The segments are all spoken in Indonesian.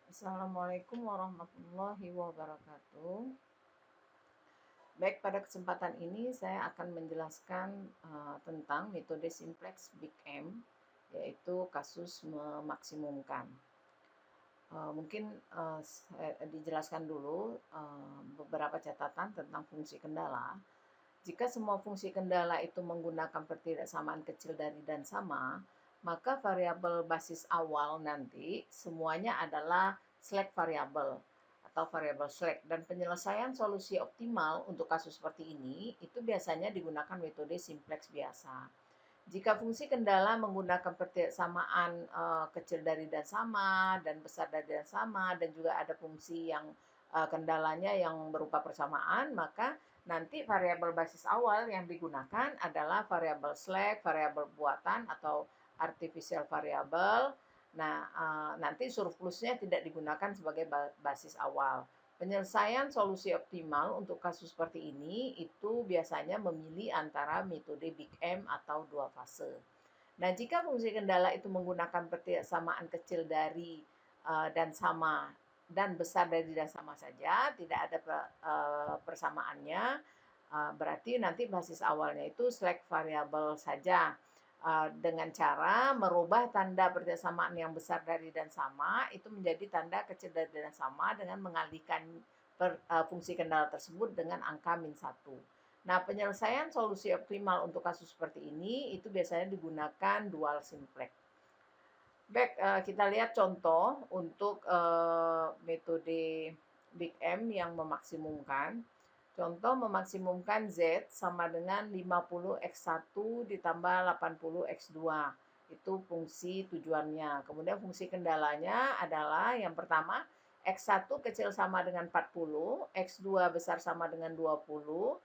Assalamualaikum warahmatullahi wabarakatuh. Baik, pada kesempatan ini saya akan menjelaskan tentang metode simplex Big M, yaitu kasus memaksimumkan. Mungkin saya dijelaskan dulu beberapa catatan tentang fungsi kendala. Jika semua fungsi kendala itu menggunakan pertidaksamaan kecil dari dan sama, maka variabel basis awal nanti semuanya adalah slack variabel atau variabel slack, dan penyelesaian solusi optimal untuk kasus seperti ini itu biasanya digunakan metode simplex biasa. Jika fungsi kendala menggunakan persamaan kecil dari dan sama dan besar dari dan sama, dan juga ada fungsi yang kendalanya yang berupa persamaan, maka nanti variabel basis awal yang digunakan adalah variabel slack, variabel buatan atau artificial variable. Nah, nanti surplusnya tidak digunakan sebagai basis awal. Penyelesaian solusi optimal untuk kasus seperti ini itu biasanya memilih antara metode Big M atau dua fase. Nah, jika fungsi kendala itu menggunakan persamaan kecil dari dan sama dan besar dari dan sama saja, tidak ada persamaannya, berarti nanti basis awalnya itu slack variable saja. Dengan cara merubah tanda persamaan yang besar dari dan sama itu menjadi tanda kecil dari dan sama dengan mengalihkan fungsi kendala tersebut dengan angka -1. Nah, penyelesaian solusi optimal untuk kasus seperti ini itu biasanya digunakan dual simplex. Baik, kita lihat contoh untuk metode Big M yang memaksimumkan. Contoh memaksimumkan Z sama dengan 50x1 ditambah 80x2. Itu fungsi tujuannya. Kemudian fungsi kendalanya adalah yang pertama, X1 kecil sama dengan 40, X2 besar sama dengan 20.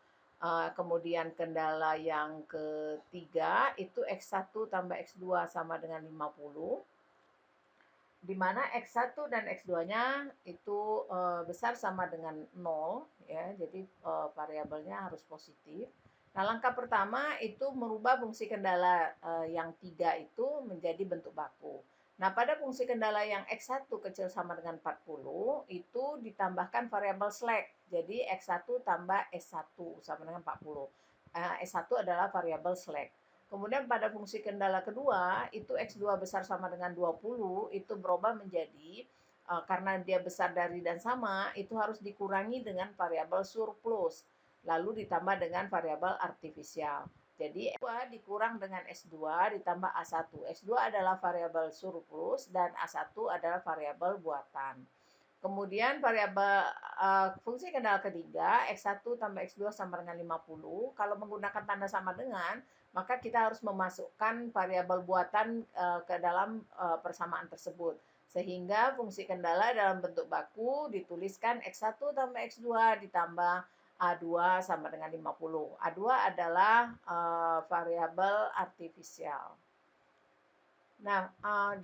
Kemudian kendala yang ketiga itu X1 tambah X2 sama dengan 50, di mana X1 dan X2-nya itu besar sama dengan 0, ya. Jadi variabelnya harus positif. Nah, langkah pertama itu merubah fungsi kendala yang 3 itu menjadi bentuk baku. Nah, pada fungsi kendala yang X1 kecil sama dengan 40 itu ditambahkan variabel slack. Jadi X1 tambah S1 sama dengan 40. S1 adalah variabel slack. Kemudian pada fungsi kendala kedua, itu X2 besar sama dengan 20, itu berubah menjadi, karena dia besar dari dan sama, itu harus dikurangi dengan variabel surplus, lalu ditambah dengan variabel artifisial. Jadi S2 dikurang dengan S2 ditambah A1. S2 adalah variabel surplus dan A1 adalah variabel buatan. Kemudian variabel fungsi kendala ketiga, X1 tambah X2 sama dengan 50. Kalau menggunakan tanda sama dengan, maka kita harus memasukkan variabel buatan ke dalam persamaan tersebut. Sehingga fungsi kendala dalam bentuk baku dituliskan X1 tambah X2 ditambah A2 sama dengan 50. A2 adalah variabel artifisial. Nah,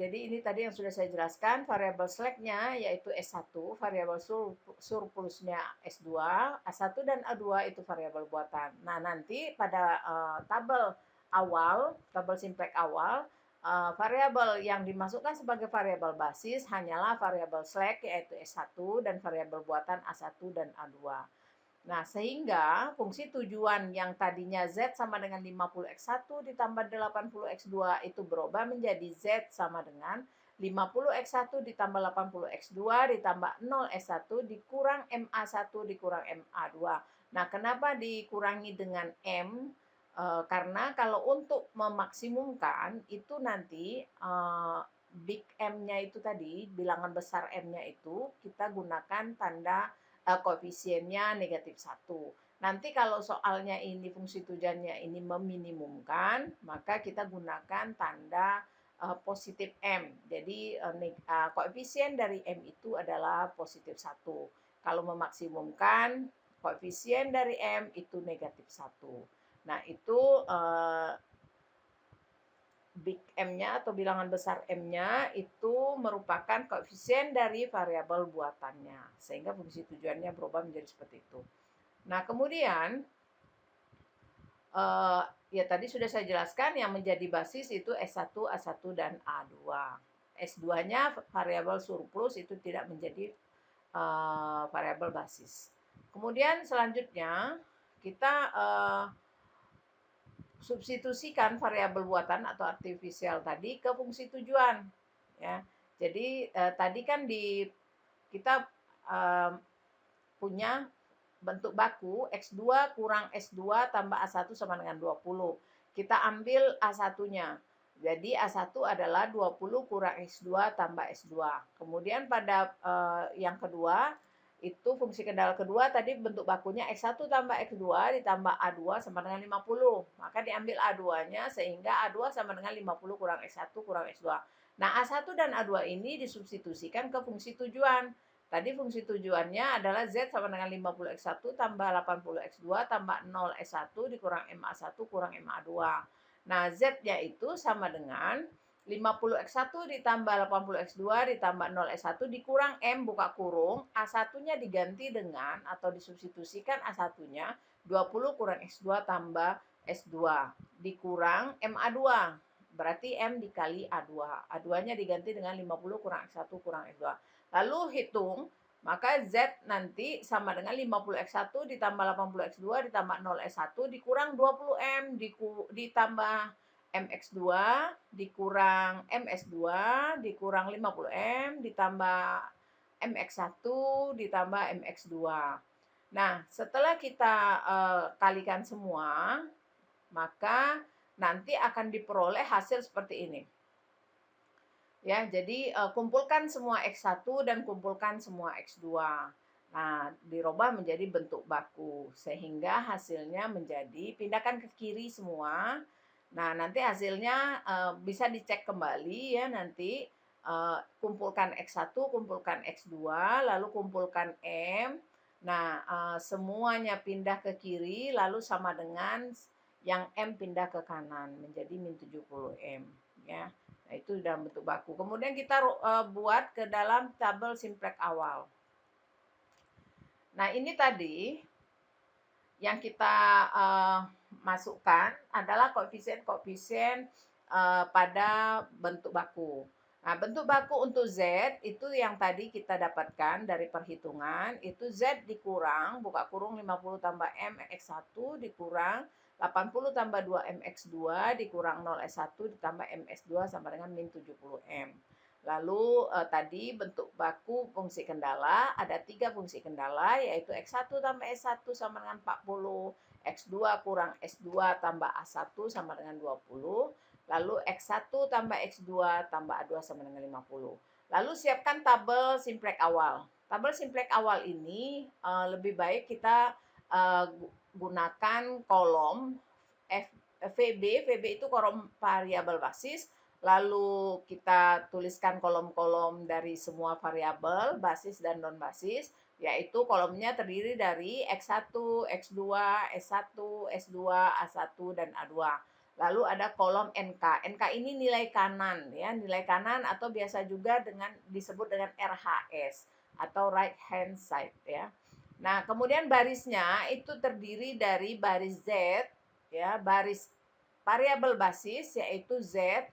jadi ini tadi yang sudah saya jelaskan, variabel slack-nya yaitu S1, variabel surplusnya S2, A1 dan A2 itu variabel buatan. Nah, nanti pada tabel awal, tabel simplex awal, variabel yang dimasukkan sebagai variabel basis hanyalah variabel slack yaitu S1 dan variabel buatan A1 dan A2. Nah, sehingga fungsi tujuan yang tadinya Z sama dengan 50x1 ditambah 80x2 itu berubah menjadi Z sama dengan 50x1 ditambah 80x2 ditambah 0x1 dikurang MA1 dikurang MA2. Nah, kenapa dikurangi dengan M? Karena kalau untuk memaksimumkan itu nanti big M-nya itu tadi, bilangan besar M-nya itu kita gunakan tanda koefisiennya -1. Nanti kalau soalnya ini fungsi tujuannya ini meminimumkan, maka kita gunakan tanda positif M. Jadi koefisien dari M itu adalah +1. Kalau memaksimumkan, koefisien dari M itu -1. Nah, itu big M-nya atau bilangan besar M-nya itu merupakan koefisien dari variabel buatannya, sehingga fungsi tujuannya berubah menjadi seperti itu. Nah, kemudian ya tadi sudah saya jelaskan yang menjadi basis itu S1, A1 dan A2. S2-nya variabel surplus itu tidak menjadi variabel basis. Kemudian selanjutnya kita substitusikan variabel buatan atau artifisial tadi ke fungsi tujuan, ya. Jadi tadi kan kita punya bentuk baku X2 kurang S2 tambah A1 sama dengan 20. Kita ambil A1-nya. Jadi A1 adalah 20 kurang X2 tambah S2. Kemudian pada yang kedua, itu fungsi kendala kedua tadi bentuk bakunya X1 tambah X2 ditambah A2 sama dengan 50. Maka diambil A2-nya sehingga A2 sama dengan 50 kurang X1 kurang X2. Nah, A1 dan A2 ini disubstitusikan ke fungsi tujuan. Tadi fungsi tujuannya adalah Z sama dengan 50X1 tambah 80X2 tambah 0S1 dikurang MA1 kurang MA2. Nah, Z-nya itu sama dengan 50X1 ditambah 80X2 ditambah 0S1 dikurang M buka kurung, A1-nya diganti dengan atau disubstitusikan A1-nya 20 kurang X2 tambah S2 dikurang MA2. Berarti M dikali A2. A2-nya diganti dengan 50 kurang X1 kurang S2. Lalu hitung, maka Z nanti sama dengan 50X1 ditambah 80X2 ditambah 0S1 dikurang 20M ditambah MX2 dikurang MS2 dikurang 50M ditambah MX1 ditambah MX2. Nah, setelah kita kalikan semua, maka nanti akan diperoleh hasil seperti ini. Ya, jadi kumpulkan semua X1 dan kumpulkan semua X2. Nah, dirubah menjadi bentuk baku sehingga hasilnya menjadi pindahkan ke kiri semua. Nah, nanti hasilnya bisa dicek kembali ya nanti kumpulkan X1, kumpulkan X2, lalu kumpulkan M. Nah, semuanya pindah ke kiri lalu sama dengan yang M pindah ke kanan menjadi min 70M ya. Nah, itu dalam bentuk baku. Kemudian kita buat ke dalam tabel simplex awal. Nah, ini tadi yang kita masukkan adalah koefisien-koefisien pada bentuk baku. Nah, bentuk baku untuk Z itu yang tadi kita dapatkan dari perhitungan, itu Z dikurang, buka kurung 50 tambah M X1 dikurang 80 tambah 2 MX2 dikurang 0S1 ditambah MS2 sama dengan min 70M. Lalu tadi bentuk baku fungsi kendala, ada 3 fungsi kendala yaitu X1 tambah S1 sama dengan 40, X2 kurang S2 tambah A1 sama dengan 20, lalu X1 tambah X2 tambah A2 sama dengan 50. Lalu siapkan tabel simplex awal. Tabel simplex awal ini lebih baik kita gunakan kolom VB itu kolom variabel basis, lalu kita tuliskan kolom-kolom dari semua variabel basis dan non basis, yaitu kolomnya terdiri dari X1, X2, S1, S2, A1 dan A2. Lalu ada kolom NK. NK ini nilai kanan ya, nilai kanan atau biasa juga disebut dengan RHS atau right hand side ya. Nah, kemudian barisnya itu terdiri dari baris Z, ya, baris variabel basis yaitu Z,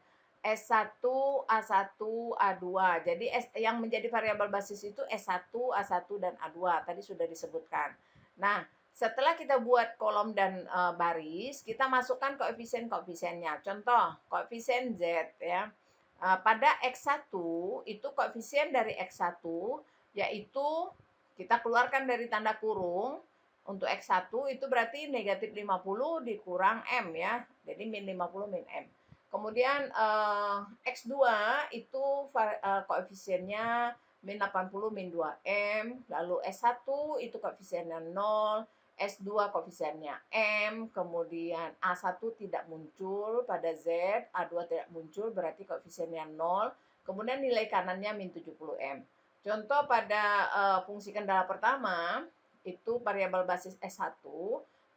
S1, A1, A2. Jadi yang menjadi variabel basis itu S1, A1 dan A2. Tadi sudah disebutkan. Nah, setelah kita buat kolom dan baris, kita masukkan koefisien-koefisiennya. Contoh, koefisien Z ya. Pada X1 itu koefisien dari X1 yaitu kita keluarkan dari tanda kurung, untuk X1 itu berarti negatif 50 dikurang M ya. Jadi min 50 min M. Kemudian X2 itu koefisiennya min 80 min 2M. Lalu S1 itu koefisiennya 0. S2 koefisiennya M. Kemudian A1 tidak muncul pada Z. A2 tidak muncul berarti koefisiennya 0. Kemudian nilai kanannya min 70M. Contoh pada fungsi kendala pertama, itu variabel basis S1,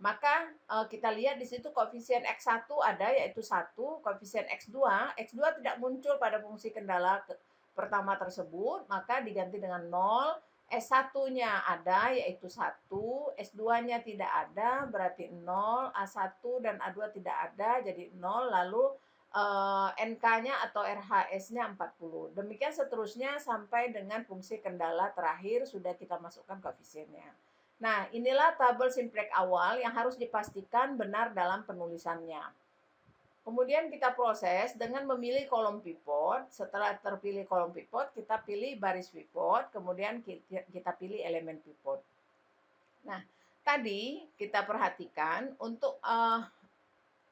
maka kita lihat di situ koefisien X1 ada yaitu 1, koefisien X2 tidak muncul pada fungsi kendala pertama tersebut, maka diganti dengan 0, S1-nya ada yaitu 1, S2-nya tidak ada berarti 0, A1 dan A2 tidak ada jadi 0, lalu NK-nya atau RHS-nya 40. Demikian seterusnya sampai dengan fungsi kendala terakhir sudah kita masukkan koefisiennya. Nah, inilah tabel simplex awal yang harus dipastikan benar dalam penulisannya. Kemudian kita proses dengan memilih kolom pivot. Setelah terpilih kolom pivot, kita pilih baris pivot, kemudian kita pilih elemen pivot. Nah, tadi kita perhatikan untuk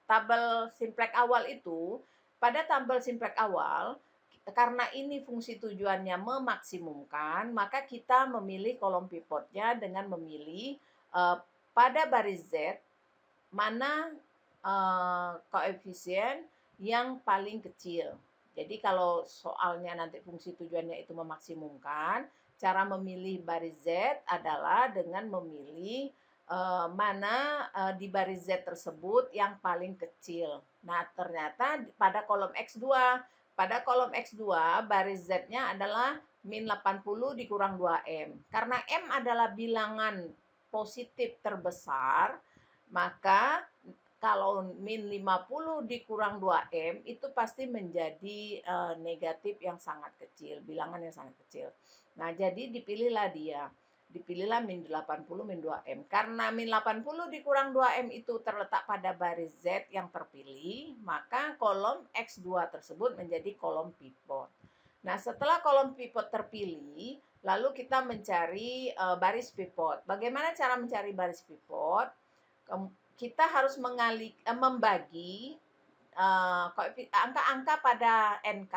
tabel simplex awal itu, pada tabel simplex awal, karena ini fungsi tujuannya memaksimumkan, maka kita memilih kolom pivotnya dengan memilih pada baris Z mana koefisien yang paling kecil. Jadi kalau soalnya nanti fungsi tujuannya itu memaksimumkan, cara memilih baris Z adalah dengan memilih mana di baris Z tersebut yang paling kecil. Nah, ternyata pada kolom X2, baris Z-nya adalah min 80 dikurang 2M. Karena M adalah bilangan positif terbesar, maka kalau min 50 dikurang 2M itu pasti menjadi negatif yang sangat kecil, bilangan yang sangat kecil. Nah, jadi dipilihlah dia. Dipilihlah min 80 min 2M. Karena min 80 dikurang 2M itu terletak pada baris Z yang terpilih, maka kolom X2 tersebut menjadi kolom pivot. Nah, setelah kolom pivot terpilih, lalu kita mencari baris pivot. Bagaimana cara mencari baris pivot? Kita harus membagi angka-angka pada NK.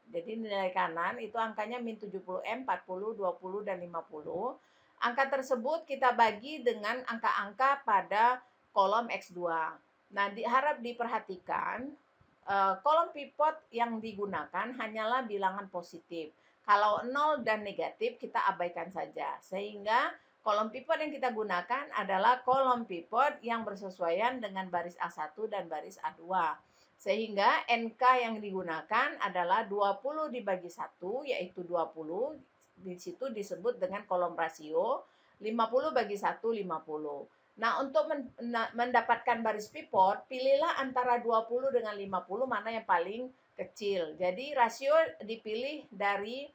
Jadi nilai kanan itu angkanya min 70M, 40, 20, dan 50. Angka tersebut kita bagi dengan angka-angka pada kolom X2. Nah, harap diperhatikan, kolom pivot yang digunakan hanyalah bilangan positif. Kalau 0 dan negatif kita abaikan saja. Sehingga kolom pivot yang kita gunakan adalah kolom pivot yang bersesuaian dengan baris A1 dan baris A2. Sehingga NK yang digunakan adalah 20 dibagi 1, yaitu 20. Di situ disebut dengan kolom rasio. 50 bagi 1, 50. Nah, untuk mendapatkan baris pivot, pilihlah antara 20 dengan 50 mana yang paling kecil. Jadi rasio dipilih dari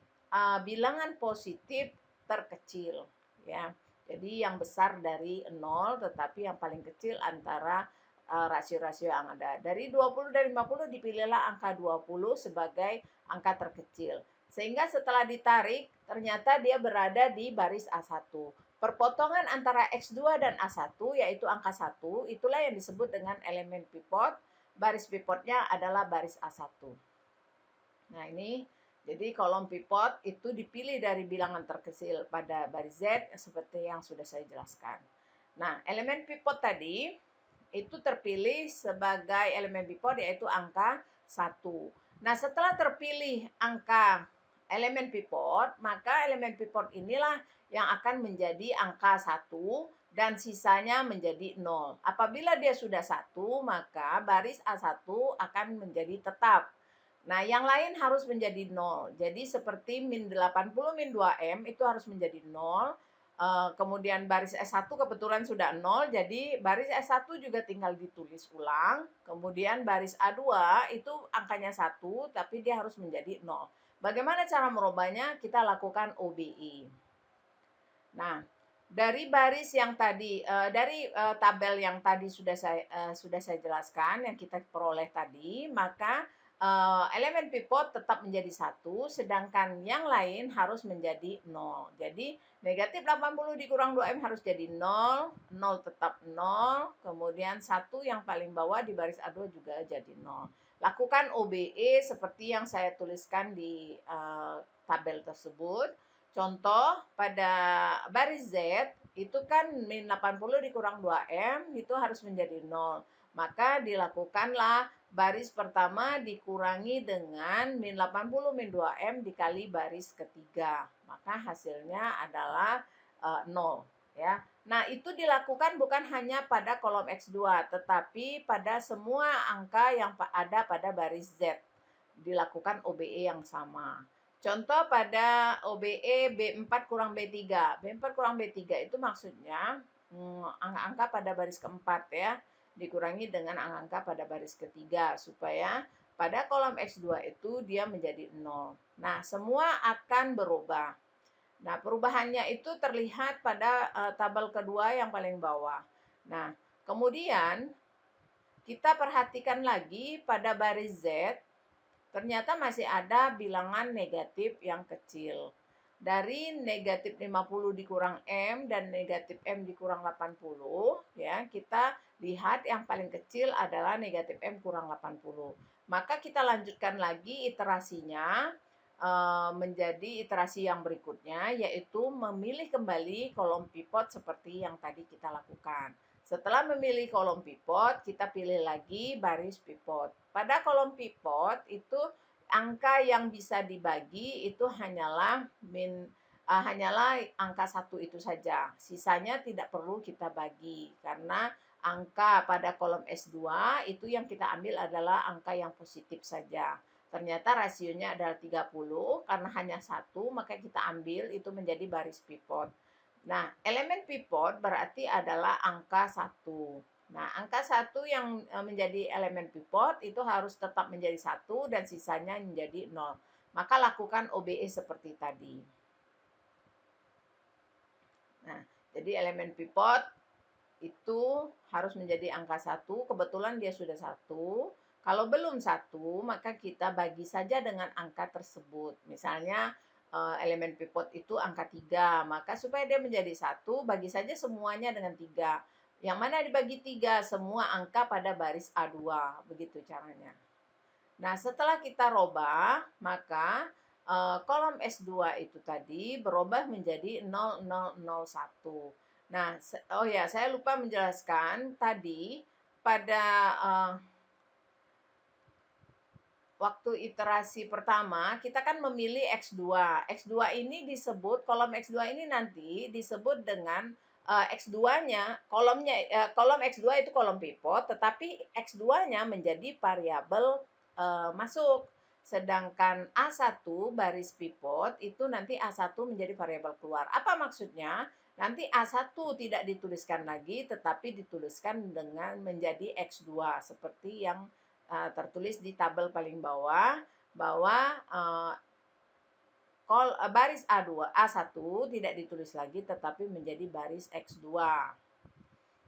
bilangan positif terkecil, ya. Jadi yang besar dari 0, tetapi yang paling kecil antara rasio-rasio yang ada. Dari 20 dan 50 dipilihlah angka 20 sebagai angka terkecil. Sehingga setelah ditarik, ternyata dia berada di baris A1. Perpotongan antara X2 dan A1, yaitu angka 1, itulah yang disebut dengan elemen pivot. Baris pivotnya adalah baris A1. Nah, ini jadi kolom pivot itu dipilih dari bilangan terkecil pada baris Z seperti yang sudah saya jelaskan. Nah, elemen pivot tadi itu terpilih sebagai elemen pivot yaitu angka 1. Nah, setelah terpilih angka elemen pivot, maka elemen pivot inilah yang akan menjadi angka 1 dan sisanya menjadi 0. Apabila dia sudah 1, maka baris A1 akan menjadi tetap. Nah, yang lain harus menjadi 0. Jadi seperti min 80 min 2M itu harus menjadi 0. Kemudian baris S1 kebetulan sudah 0, jadi baris S1 juga tinggal ditulis ulang. Kemudian baris A2 itu angkanya 1, tapi dia harus menjadi 0. Bagaimana cara merubahnya? Kita lakukan OBE. Nah, dari baris yang tadi, dari tabel yang tadi sudah saya jelaskan, yang kita peroleh tadi, maka elemen pivot tetap menjadi 1, sedangkan yang lain harus menjadi 0. Jadi negatif 80 dikurang 2M harus jadi 0, 0 tetap 0, kemudian 1 yang paling bawah di baris A2 juga jadi 0. Lakukan OBE seperti yang saya tuliskan di tabel tersebut. Contoh, pada baris Z itu kan min 80 dikurang 2M itu harus menjadi 0. Maka dilakukanlah baris pertama dikurangi dengan min 80 min 2M dikali baris ketiga. Maka hasilnya adalah 0. Ya. Nah, itu dilakukan bukan hanya pada kolom X2, tetapi pada semua angka yang ada pada baris Z. Dilakukan OBE yang sama. Contoh pada OBE B4 kurang B3. B4 kurang B3 itu maksudnya angka-angka pada baris keempat, ya. dikurangi dengan angka pada baris ketiga supaya pada kolom X2 itu dia menjadi 0. Nah, semua akan berubah. Nah, perubahannya itu terlihat pada tabel kedua yang paling bawah. Nah, kemudian kita perhatikan lagi pada baris Z, ternyata masih ada bilangan negatif yang kecil. Dari negatif 50 dikurang M dan negatif M dikurang 80, ya, kita lihat yang paling kecil adalah negatif M kurang 80. Maka kita lanjutkan lagi iterasinya menjadi iterasi yang berikutnya, yaitu memilih kembali kolom pivot seperti yang tadi kita lakukan. Setelah memilih kolom pivot, kita pilih lagi baris pivot. Pada kolom pivot itu angka yang bisa dibagi itu hanyalah angka 1 itu saja. Sisanya tidak perlu kita bagi karena angka pada kolom S2 itu yang kita ambil adalah angka yang positif saja. Ternyata rasionya adalah 30 karena hanya 1, maka kita ambil itu menjadi baris pivot. Nah, elemen pivot berarti adalah angka 1. Nah, angka 1 yang menjadi elemen pivot itu harus tetap menjadi 1 dan sisanya menjadi 0. Maka lakukan OBE seperti tadi. Nah, jadi elemen pivot itu harus menjadi angka 1. Kebetulan dia sudah 1. Kalau belum 1, maka kita bagi saja dengan angka tersebut. Misalnya elemen pivot itu angka 3, maka supaya dia menjadi 1, bagi saja semuanya dengan 3. Yang mana dibagi 3? Semua angka pada baris A2, begitu caranya. Nah, setelah kita robah, maka kolom S2 itu tadi berubah menjadi 0001. Nah, oh ya, saya lupa menjelaskan tadi pada waktu iterasi pertama, kita kan memilih X2. X2 ini disebut, kolom X2 ini nanti disebut dengan X2-nya, kolom X2 itu kolom pivot, tetapi X2-nya menjadi variabel masuk. Sedangkan A1 baris pivot itu nanti A1 menjadi variabel keluar. Apa maksudnya? Nanti A1 tidak dituliskan lagi, tetapi dituliskan dengan menjadi X2, seperti yang tertulis di tabel paling bawah, bahwa baris A1 tidak ditulis lagi, tetapi menjadi baris X2.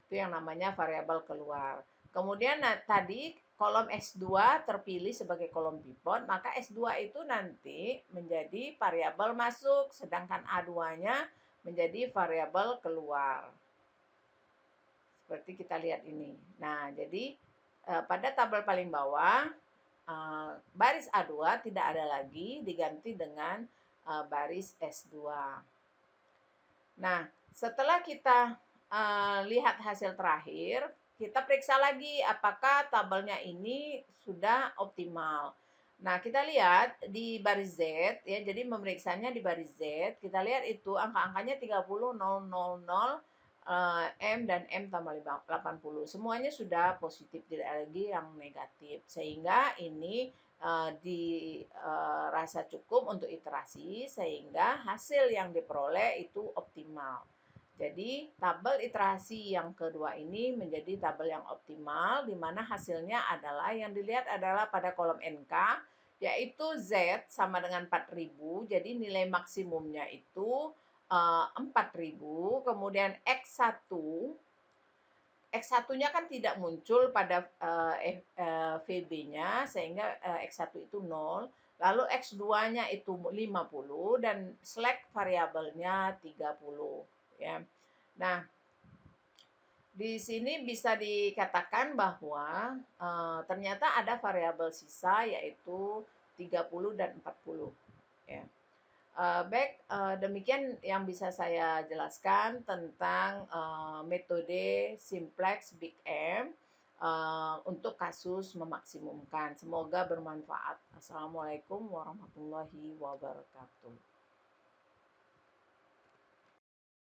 Itu yang namanya variabel keluar. Kemudian tadi kolom S2 terpilih sebagai kolom pivot, maka S2 itu nanti menjadi variabel masuk, sedangkan A2-nya menjadi variabel keluar. Seperti kita lihat ini. Nah, jadi pada tabel paling bawah, baris A2 tidak ada lagi, diganti dengan baris S2. Nah, setelah kita lihat hasil terakhir, kita periksa lagi apakah tabelnya ini sudah optimal. Nah, kita lihat di baris Z, ya, jadi memeriksanya di baris Z, kita lihat itu angka-angkanya 30, 0, 0, 0, M dan M tambah 80. Semuanya sudah positif, tidak lagi yang negatif. Sehingga ini dirasa cukup untuk iterasi, sehingga hasil yang diperoleh itu optimal. Jadi tabel iterasi yang kedua ini menjadi tabel yang optimal, di mana hasilnya adalah yang dilihat adalah pada kolom NK, yaitu Z sama dengan 4000, jadi nilai maksimumnya itu 4000, kemudian X1-nya kan tidak muncul pada VB-nya, sehingga X1 itu 0. Lalu X2-nya itu 50 dan slack variabelnya 30. Ya. Nah, di sini bisa dikatakan bahwa ternyata ada variabel sisa yaitu 30 dan 40. Ya. Baik, demikian yang bisa saya jelaskan tentang metode simplex Big M untuk kasus memaksimumkan. Semoga bermanfaat. Assalamualaikum warahmatullahi wabarakatuh.